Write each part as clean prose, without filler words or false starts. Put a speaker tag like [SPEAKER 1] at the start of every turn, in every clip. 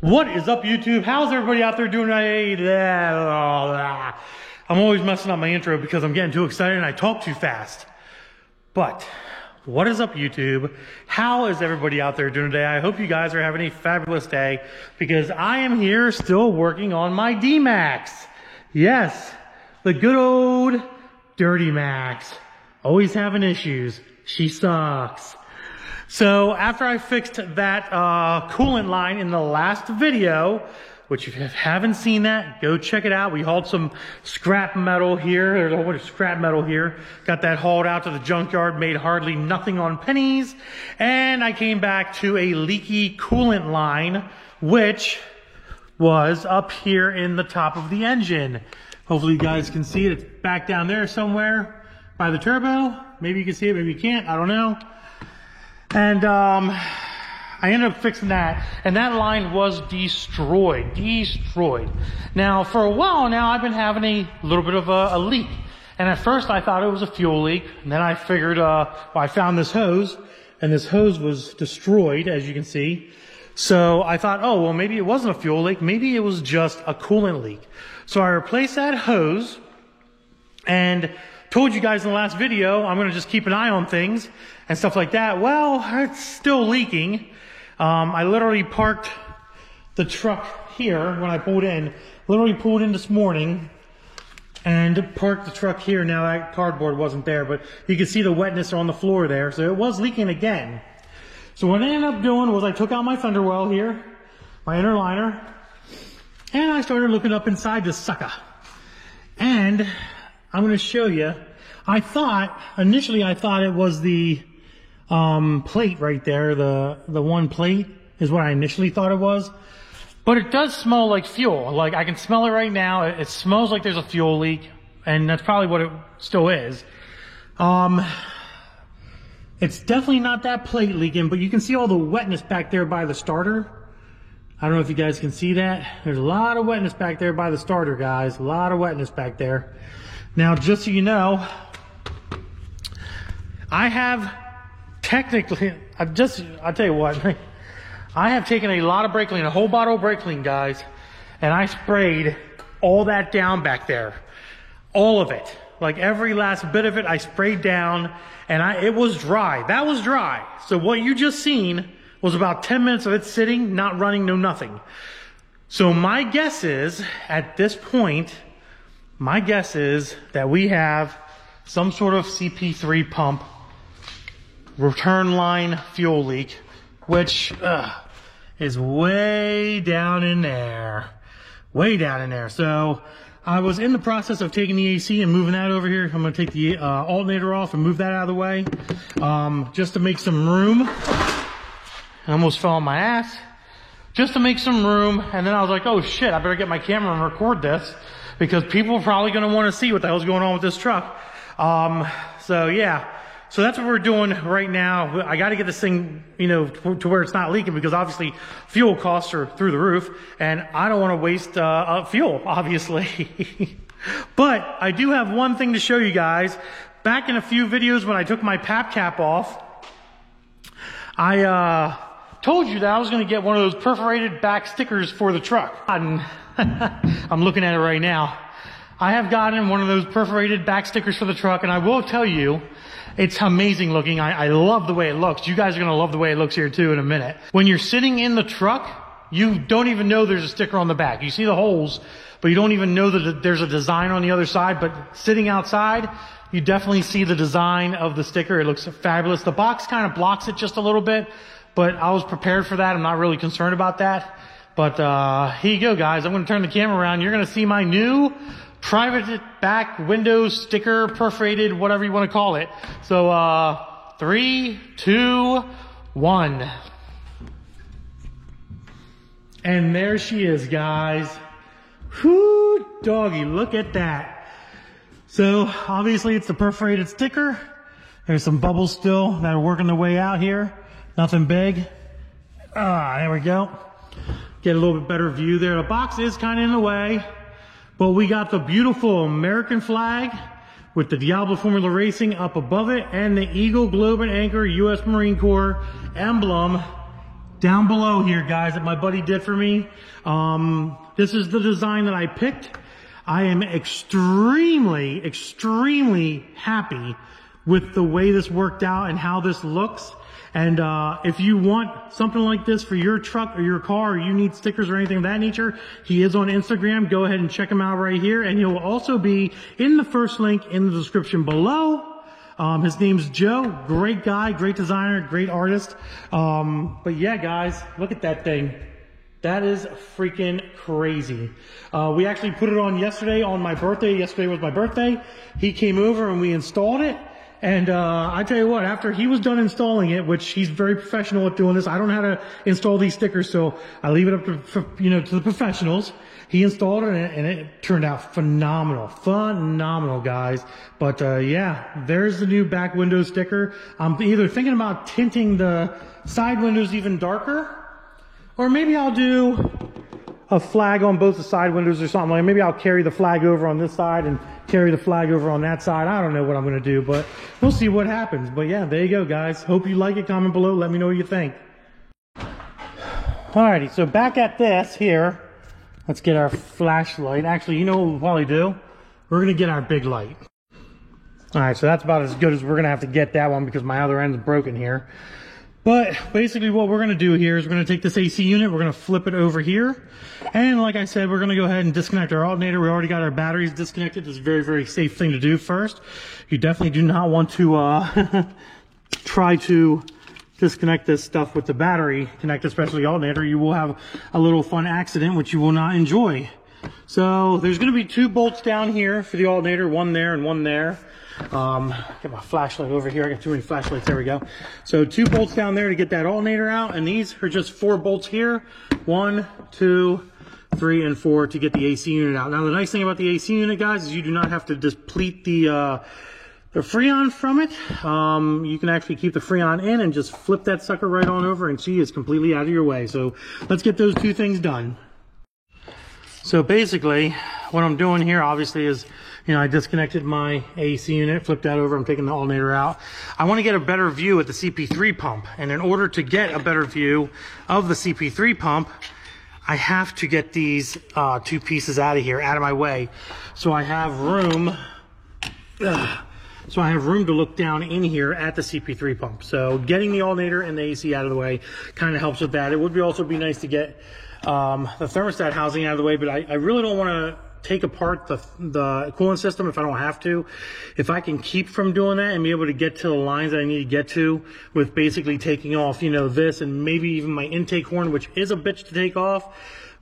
[SPEAKER 1] What is up, YouTube? How's everybody out there doing today? I'm always messing up my intro because I'm getting too excited and I talk too fast. But what is up, YouTube? How is everybody out there doing today? I hope you guys are having a fabulous day because I am here still working on my D-Max. Yes, the good old Dirty Max. Always having issues. She sucks. So after I fixed that coolant line in the last video, which if you haven't seen that, go check it out. We hauled some scrap metal here. There's a whole bunch of scrap metal here. Got that hauled out to the junkyard, made hardly nothing on pennies. And I came back to a leaky coolant line, which was up here in the top of the engine. Hopefully you guys can see it. It's back down there somewhere by the turbo. Maybe you can see it, maybe you can't, I don't know. And I ended up fixing that, and that line was destroyed. Now, for a while now, I've been having a little bit of a leak. And at first, I thought it was a fuel leak. And then I figured, well, I found this hose, and this hose was destroyed, as you can see. So I thought, oh, well, maybe it wasn't a fuel leak. Maybe it was just a coolant leak. So I replaced that hose, and told you guys in the last video, I'm going to just keep an eye on things and stuff like that. Well, it's still leaking. I literally parked the truck here when I pulled in. Literally pulled in this morning and parked the truck here. Now that cardboard wasn't there, but you can see the wetness on the floor there. So it was leaking again. So what I ended up doing was I took out my Thunderwell here, my inner liner, and I started looking up inside this sucker. And I'm going to show you. Initially I thought it was the plate right there. The one plate is what I initially thought it was. But it does smell like fuel. Like, I can smell it right now. It smells like there's a fuel leak, and that's probably what it still is. It's definitely not that plate leaking, but you can see all the wetness back there by the starter. I don't know if you guys can see that. There's a lot of wetness back there by the starter, guys. A lot of wetness back there. Now, just so you know, I have technically, I'll tell you what, I have taken a lot of brake clean, a whole bottle of brake clean, guys, and I sprayed all that down back there. All of it. Like every last bit of it, I sprayed down, and it was dry. That was dry. So what you just seen was about 10 minutes of it sitting, not running, no nothing. So my guess is, at this point, my guess is that we have some sort of CP3 pump return line fuel leak, which is way down in there. Way down in there. So I was in the process of taking the AC and moving that over here. I'm going to take the alternator off and move that out of the way just to make some room. I almost fell on my ass. Just to make some room. And then I was like, oh shit, I better get my camera and record this, because people are probably going to want to see what the hell's going on with this truck. So yeah, so that's what we're doing right now. I got to get this thing, you know, to where it's not leaking, because obviously fuel costs are through the roof, and I don't want to waste fuel, obviously. But I do have one thing to show you guys. Back in a few videos when I took my PAP cap off, I told you that I was going to get one of those perforated back stickers for the truck. I'm looking at it right now. I have gotten one of those perforated back stickers for the truck, and I will tell you, it's amazing looking. I love the way it looks. You guys are going to love the way it looks here too in a minute. When you're sitting in the truck, you don't even know there's a sticker on the back. You see the holes, but you don't even know that there's a design on the other side. But sitting outside, you definitely see the design of the sticker. It looks fabulous. The box kind of blocks it just a little bit, but I was prepared for that. I'm not really concerned about that. But here you go, guys. I'm going to turn the camera around. You're going to see my new private back window sticker, perforated, whatever you want to call it. So 3, 2, 1. And there she is, guys. Whoo, doggy, look at that. So obviously it's the perforated sticker. There's some bubbles still that are working their way out here. Nothing big. There we go. Get a little bit better view there. The box is kind of in the way, but we got the beautiful American flag with the Diablo Formula Racing up above it, and the Eagle Globe and Anchor U.S. Marine Corps emblem down below here, guys, that my buddy did for me. This is the design that I picked. I am extremely, extremely happy with the way this worked out and how this looks. And if you want something like this for your truck or your car, or you need stickers or anything of that nature, he is on Instagram. Go ahead and check him out right here. And he'll also be in the first link in the description below. His name's Joe. Great guy, great designer, great artist. But yeah, guys, look at that thing. That is freaking crazy. We actually put it on yesterday on my birthday. Yesterday was my birthday. He came over and we installed it. And I tell you what, after he was done installing it, which he's very professional at doing this, I don't know how to install these stickers, so I leave it up to to the professionals. He installed it, and it turned out phenomenal, phenomenal, guys. But yeah, there's the new back window sticker. I'm either thinking about tinting the side windows even darker, or maybe I'll do a flag on both the side windows or something. Like maybe I'll carry the flag over on this side and carry the flag over on that side. I don't know what I'm going to do, but we'll see what happens. But yeah, there you go, guys. Hope you like it. Comment below. Let me know what you think. Alrighty, so back at this here. Let's get our flashlight. Actually, you know what we'll probably do? We're going to get our big light. Alright, so that's about as good as we're going to have to get that one because my other end's broken here. But basically what we're going to do here is we're going to take this AC unit, we're going to flip it over here. And like I said, we're going to go ahead and disconnect our alternator. We already got our batteries disconnected. It's a very, very safe thing to do first. You definitely do not want to try to disconnect this stuff with the battery connect, especially alternator. You will have a little fun accident, which you will not enjoy. So there's going to be 2 bolts down here for the alternator, one there and one there. Get my flashlight over here. I got too many flashlights. There we go. So 2 bolts down there to get that alternator out, and these are just 4 bolts here. 1, 2, 3, and 4 to get the AC unit out. Now the nice thing about the AC unit, guys, is you do not have to deplete the Freon from it. You can actually keep the Freon in and just flip that sucker right on over, and she is completely out of your way. So let's get those 2 things done. So basically what I'm doing here obviously is, I disconnected my AC unit, flipped that over, I'm taking the alternator out. I want to get a better view at the CP3 pump, and in order to get a better view of the CP3 pump, I have to get these 2 pieces out of here, out of my way. So I have room to look down in here at the CP3 pump. So getting the alternator and the AC out of the way kind of helps with that. It would also be nice to get the thermostat housing out of the way, but I really don't want to take apart the coolant system if I don't have to. If I can keep from doing that and be able to get to the lines that I need to get to with basically taking off, this and maybe even my intake horn, which is a bitch to take off,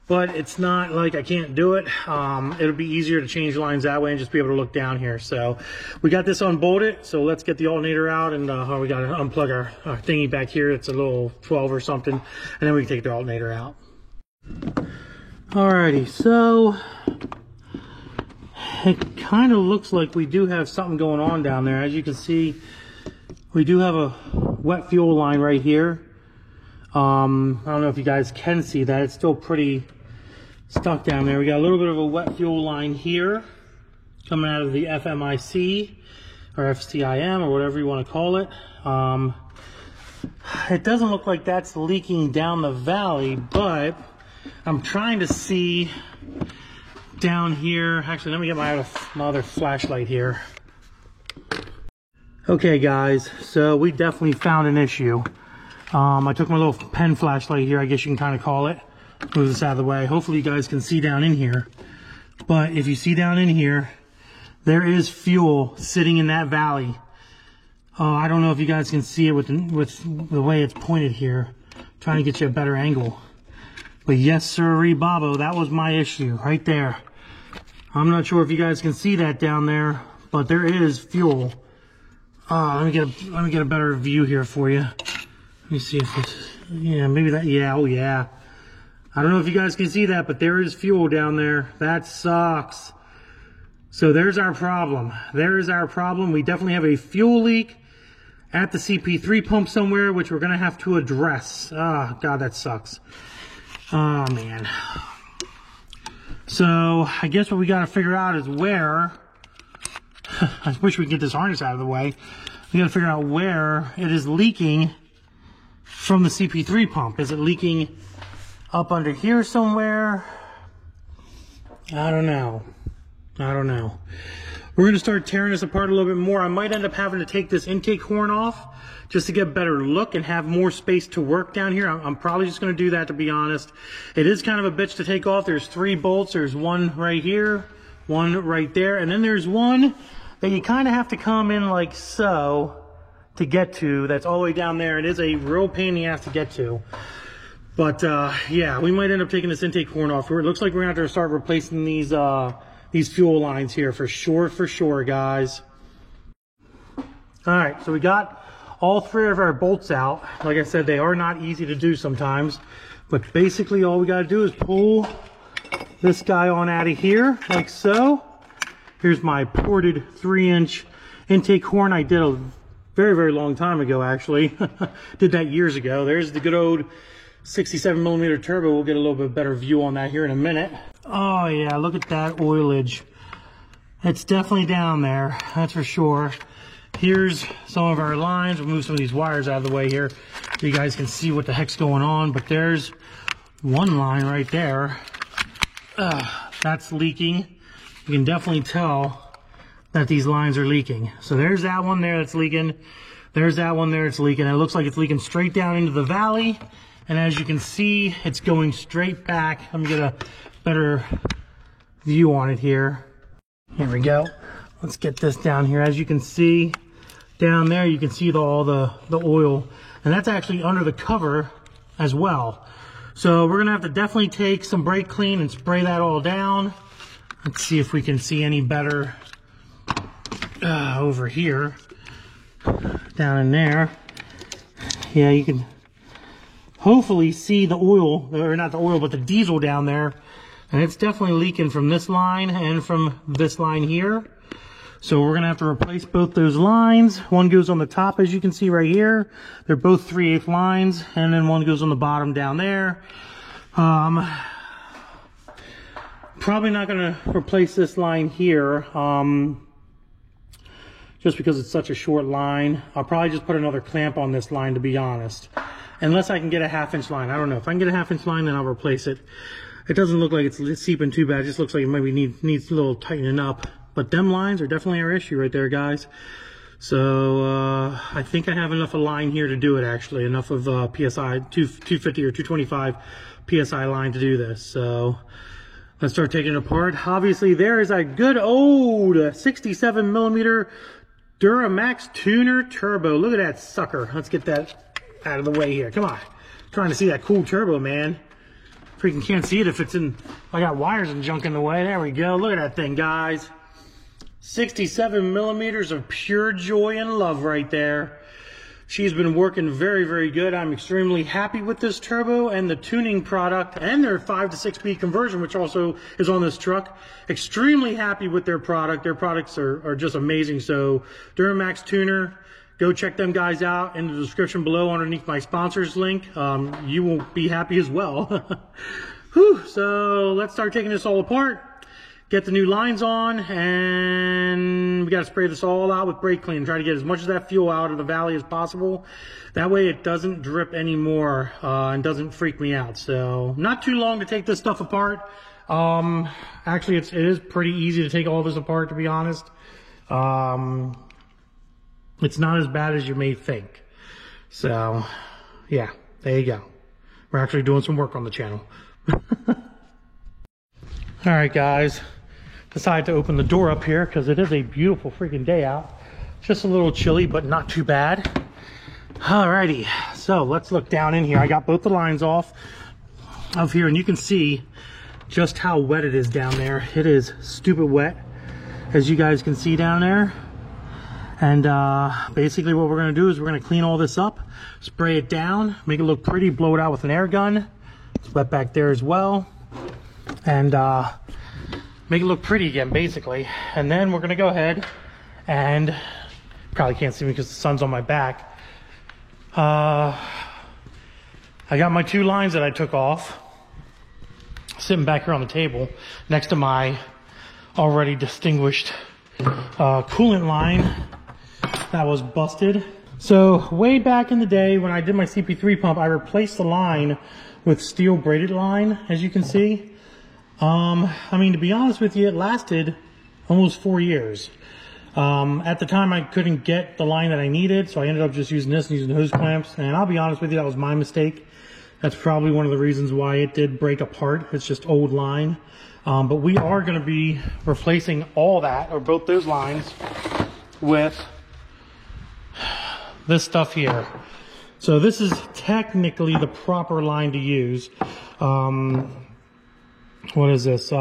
[SPEAKER 1] but it's not like I can't do it. It'll be easier to change lines that way and just be able to look down here. So we got this unbolted, so let's get the alternator out, and we got to unplug our thingy back here. It's a little 12 or something, and then we can take the alternator out. Alrighty, so it kind of looks like we do have something going on down there. As you can see, we do have a wet fuel line right here. I don't know if you guys can see that. It's still pretty stuck down there. We got a little bit of a wet fuel line here coming out of the FMIC or FCIM or whatever you want to call it. It doesn't look like that's leaking down the valley, but I'm trying to see down here. Actually, let me get my other flashlight here. Okay, guys, so we definitely found an issue. I took my little pen flashlight here, I guess you can kind of call it. Move this out of the way. Hopefully you guys can see down in here. But if you see down in here, there is fuel sitting in that valley. I don't know if you guys can see it with the way it's pointed here. Trying to get you a better angle. But yes, sirree, Bobo, that was my issue right there. I'm not sure if you guys can see that down there, but there is fuel. Let me get a better view here for you. Let me see if it's, yeah, maybe that, yeah, oh yeah. I don't know if you guys can see that, but there is fuel down there. That sucks. So there's our problem. There is our problem. We definitely have a fuel leak at the CP3 pump somewhere, which we're gonna have to address. Oh, God, that sucks. Oh, man. So I guess what we gotta figure out is where, I wish we could get this harness out of the way. We gotta figure out where it is leaking from the CP3 pump. Is it leaking up under here somewhere? I don't know. We're going to start tearing this apart a little bit more. I might end up having to take this intake horn off just to get a better look and have more space to work down here. I'm probably just going to do that, to be honest. It is kind of a bitch to take off. There's 3 bolts. There's one right here, one right there, and then there's one that you kind of have to come in like so to get to. That's all the way down there. It is a real pain in the ass to get to. But yeah, we might end up taking this intake horn off. It looks like we're going to have to start replacing these fuel lines here for sure, guys. All right, so we got all 3 of our bolts out. Like I said, they are not easy to do sometimes, but basically all we got to do is pull this guy on out of here like so. Here's my ported 3-inch intake horn. I did a very long time ago, actually. Did that years ago. There's the good old 67mm turbo. We'll get a little bit better view on that here in a minute. Oh yeah, look at that oilage. It's definitely down there, that's for sure. Here's some of our lines. We'll move some of these wires out of the way here so you guys can see what the heck's going on. But there's one line right there. That's leaking. You can definitely tell that these lines are leaking. So there's that one there that's leaking. There's that one there that's leaking. It looks like it's leaking straight down into the valley. And as you can see, it's going straight back. Let me get a better view on it here. Here we go. Let's get this down here. As you can see down there, you can see all the oil, and that's actually under the cover as well. So we're gonna have to definitely take some brake clean and spray that all down. Let's see if we can see any better over here, down in there. Yeah, you can hopefully see the oil, or not the oil, but the diesel down there. And it's definitely leaking from this line and from this line here. So we're gonna have to replace both those lines. One goes on the top, as you can see right here. They're both 3/8 lines, and then one goes on the bottom down there. Probably not gonna replace this line here, just because it's such a short line. I'll probably just put another clamp on this line, to be honest. Unless I can get a 1/2-inch line. I don't know. If I can get a 1/2-inch line, then I'll replace it. It doesn't look like it's seeping too bad. It just looks like it maybe needs a little tightening up. But them lines are definitely our issue right there, guys. So I think I have enough of line here to do it, actually. Enough of PSI, 250 or 225 PSI line to do this. So let's start taking it apart. Obviously, there is a good old 67mm Duramax Tuner Turbo. Look at that sucker. Let's get that out of the way here. Come on. Trying to see that cool turbo, man. Freaking can't see it if it's in, I got wires and junk in the way. There we go. Look at that thing, guys. 67mm of pure joy and love right there. She's been working very good. I'm extremely happy with this turbo and the tuning product and their 5 to 6-speed conversion, which also is on this truck. Extremely happy with their product. Their products are just amazing. So Duramax Tuner, go check them guys out in the description below underneath my sponsors link. You will be happy as well. Whew, so let's start taking this all apart, get the new lines on, and we got to spray this all out with brake clean. Try to get as much of that fuel out of the valley as possible. That way it doesn't drip anymore and doesn't freak me out. So not too long to take this stuff apart. Actually, it is pretty easy to take all this apart, to be honest. It's not as bad as you may think. So, yeah, there you go. We're actually doing some work on the channel. All right, guys. Decided to open the door up here because it is a beautiful freaking day out. Just a little chilly, but not too bad. Alrighty, so let's look down in here. I got both the lines off of here, and you can see just how wet it is down there. It is stupid wet, as you guys can see down there. And basically what we're going to do is we're going to clean all this up, spray it down, make it look pretty, blow it out with an air gun. It's wet back there as well. And make it look pretty again, basically. And then we're going to go ahead and, probably can't see me because the sun's on my back. I got my 2 lines that I took off, sitting back here on the table next to my already distinguished coolant line that was busted. So way back in the day when I did my CP3 pump, I replaced the line with steel braided line, as you can see. I mean, to be honest with you, it lasted almost 4 years. At the time, I couldn't get the line that I needed, so I ended up just using this and using the hose clamps. And I'll be honest with you, that was my mistake. That's probably one of the reasons why it did break apart. It's just old line. But we are going to be replacing all that, or both those lines, with this stuff here. So this is technically the proper line to use. What is this?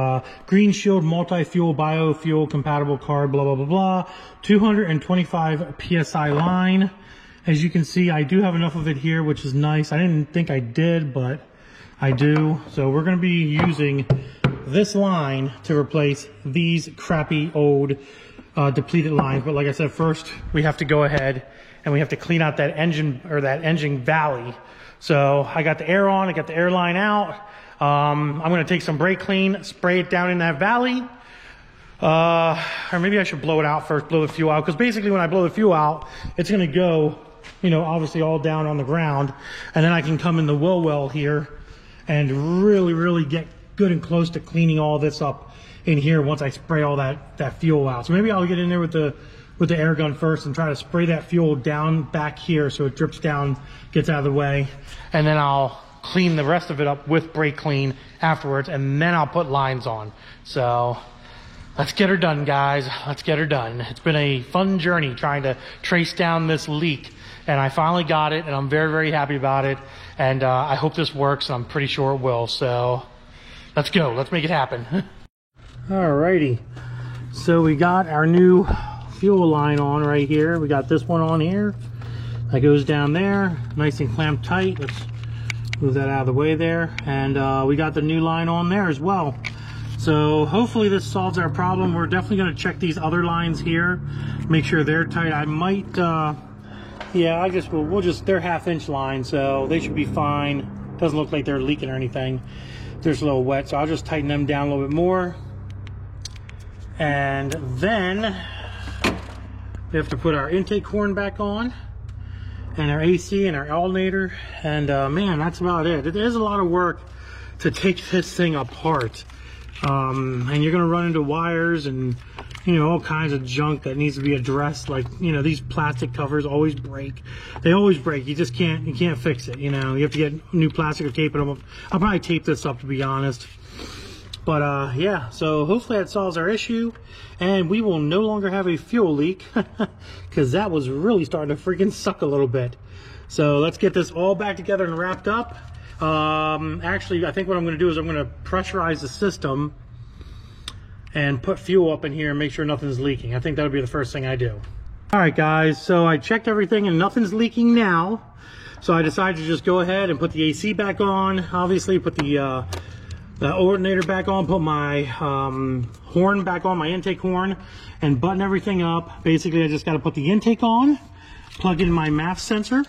[SPEAKER 1] Green Shield multi-fuel biofuel compatible card, blah, blah, blah, blah. 225 PSI line. As you can see, I do have enough of it here, which is nice. I didn't think I did, but I do. So we're going to be using this line to replace these crappy old depleted lines. But like I said, first we have to go ahead and we have to clean out that engine, or that engine valley. So I got the air on, I got the air line out. I'm going to take some brake clean, spray it down in that valley. Or maybe I should blow it out first, blow the fuel out. Because basically when I blow the fuel out, it's going to go, you know, obviously all down on the ground. And then I can come in the wheel well here and really get good and close to cleaning all this up in here once I spray all that fuel out. So maybe I'll get in there with the air gun first and try to spray that fuel down back here so it drips down, gets out of the way. And then I'll clean the rest of it up with brake clean afterwards, and then I'll put lines on. So let's get her done, guys. Let's get her done. It's been a fun journey trying to trace down this leak, and I finally got it, and I'm very happy about it. And I hope this works, and I'm pretty sure it will. So let's go. Let's make it happen. Alrighty. So we got our new fuel line on right here. We got this one on here. That goes down there, nice and clamped tight. Let's move that out of the way there. And we got the new line on there as well. So hopefully this solves our problem. We're definitely going to check these other lines here, make sure they're tight. I might, yeah, they're 1/2 inch lines, so they should be fine. Doesn't look like they're leaking or anything. They're just a little wet, so I'll just tighten them down a little bit more. And then we have to put our intake horn back on, and our AC and our alternator, and man, that's about it. It is a lot of work to take this thing apart, and you're gonna run into wires and, you know, all kinds of junk that needs to be addressed. Like, you know, these plastic covers always break. They always break. You just can't fix it. You know, you have to get new plastic or tape it up. I'll probably tape this up, to be honest. But yeah, so hopefully that solves our issue, and we will no longer have a fuel leak, because that was really starting to freaking suck a little bit. So let's get this all back together and wrapped up. Actually, I think what I'm going to do is I'm going to pressurize the system and put fuel up in here and make sure nothing's leaking. I think that'll be the first thing I do. All right, guys, so I checked everything and nothing's leaking now. So I decided to just go ahead and put the AC back on, obviously put the alternator back on, put my horn back on, my intake horn, and button everything up. Basically, I just got to put the intake on, plug in my MAF sensor,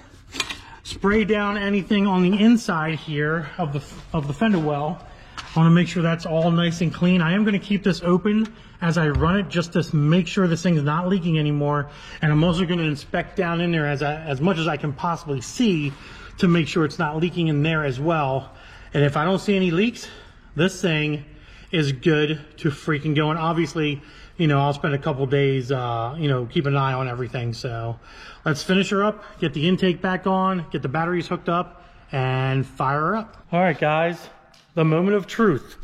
[SPEAKER 1] spray down anything on the inside here of the fender well. I want to make sure that's all nice and clean. I am going to keep this open as I run it, just to make sure this thing's not leaking anymore. And I'm also going to inspect down in there as much as I can possibly see to make sure it's not leaking in there as well. And if I don't see any leaks, this thing is good to freaking go. And obviously, you know, I'll spend a couple days, you know, keeping an eye on everything. So let's finish her up, get the intake back on, get the batteries hooked up, and fire her up. All right, guys, the moment of truth.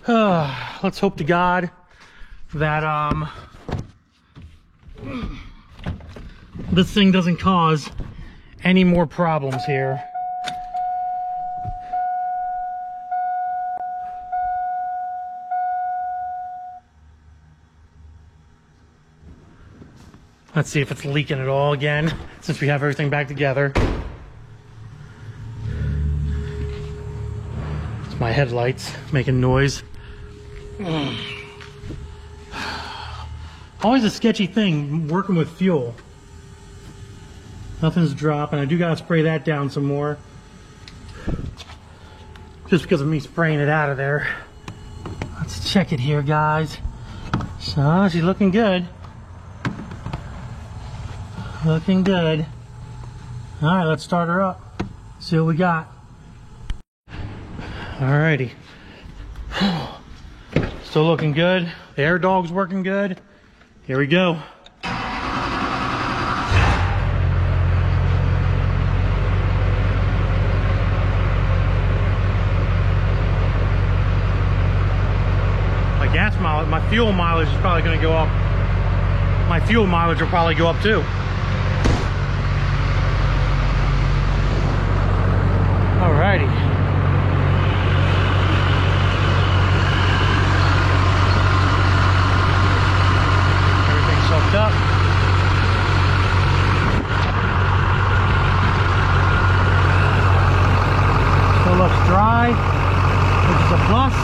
[SPEAKER 1] Let's hope to God that this thing doesn't cause any more problems here. Let's see if it's leaking at all again, since we have everything back together. It's my headlights making noise. Always a sketchy thing working with fuel. Nothing's dropping. I do gotta spray that down some more, just because of me spraying it out of there. Let's check it here, guys. So she's looking good. Looking good. All right, let's start her up. See what we got. Alrighty. Still looking good. The air dog's working good. Here we go. My gas mileage, my fuel mileage is probably going to go up. My fuel mileage will probably go up too. Alrighty. Everything's hooked up. Still looks dry, which is a plus.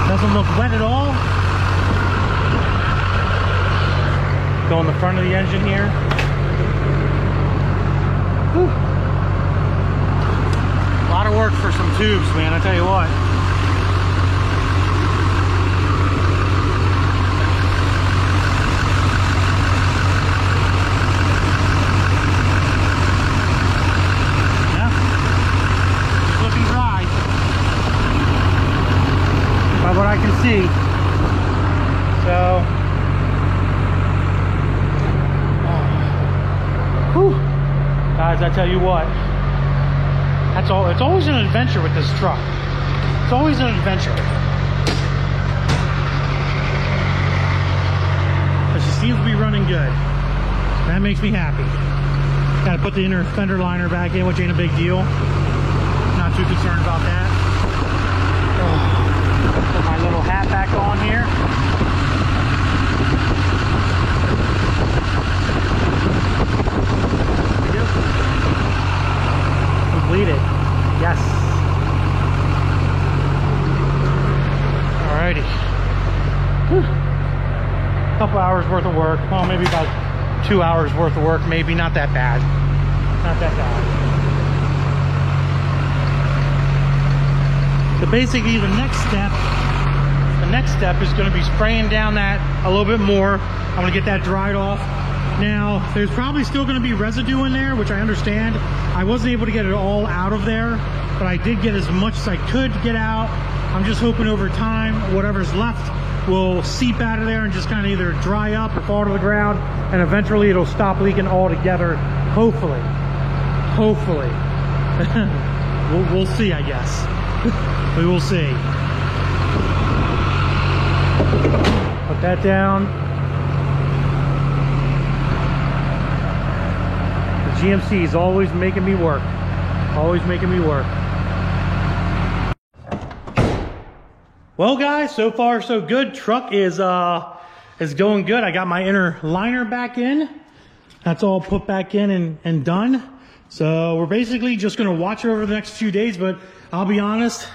[SPEAKER 1] Doesn't look wet at all. Go in the front of the engine here. Whew. A lot of work for some tubes, man, I tell you what. Yeah, it's looking dry. By what I can see. So, whew. Guys, I tell you what. That's all. It's always an adventure with this truck. It's always an adventure. But she seems to be running good. That makes me happy. Got to put the inner fender liner back in, which ain't a big deal. Not too concerned about that. Put my little hat back on here. Completed. Yes. Alrighty. Whew. Couple hours worth of work. Well, maybe about 2 hours worth of work. Maybe not that bad. Not that bad. So basically, the next step is going to be spraying down that a little bit more. I'm going to get that dried off. Now, there's probably still going to be residue in there, which I understand. I wasn't able to get it all out of there, but I did get as much as I could get out. I'm just hoping over time, whatever's left will seep out of there and just kind of either dry up or fall to the ground, and eventually it'll stop leaking altogether. Hopefully. Hopefully. we'll see, I guess. We will see. Put that down. GMC is always making me work. Always making me work. Well, guys, so far so good. Truck is going good. I got my inner liner back in. That's all put back in and done. So we're basically just going to watch her over the next few days, but I'll be honest,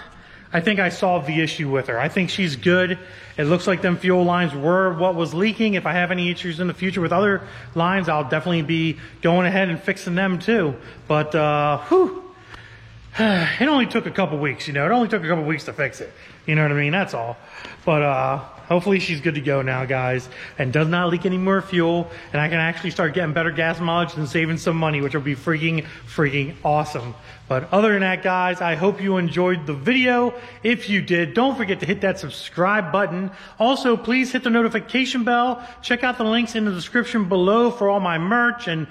[SPEAKER 1] I think I solved the issue with her. I think she's good. It looks like them fuel lines were what was leaking. If I have any issues in the future with other lines, I'll definitely be going ahead and fixing them too. But, whew, it only took a couple weeks, you know. It only took a couple weeks to fix it. You know what I mean? That's all. But, hopefully she's good to go now, guys, and does not leak any more fuel, and I can actually start getting better gas mileage and saving some money, which will be freaking awesome. But other than that, guys, I hope you enjoyed the video. If you did, don't forget to hit that subscribe button. Also, please hit the notification bell. Check out the links in the description below for all my merch and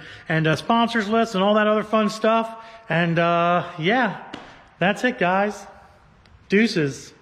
[SPEAKER 1] sponsors lists and all that other fun stuff. And yeah, that's it, guys. Deuces.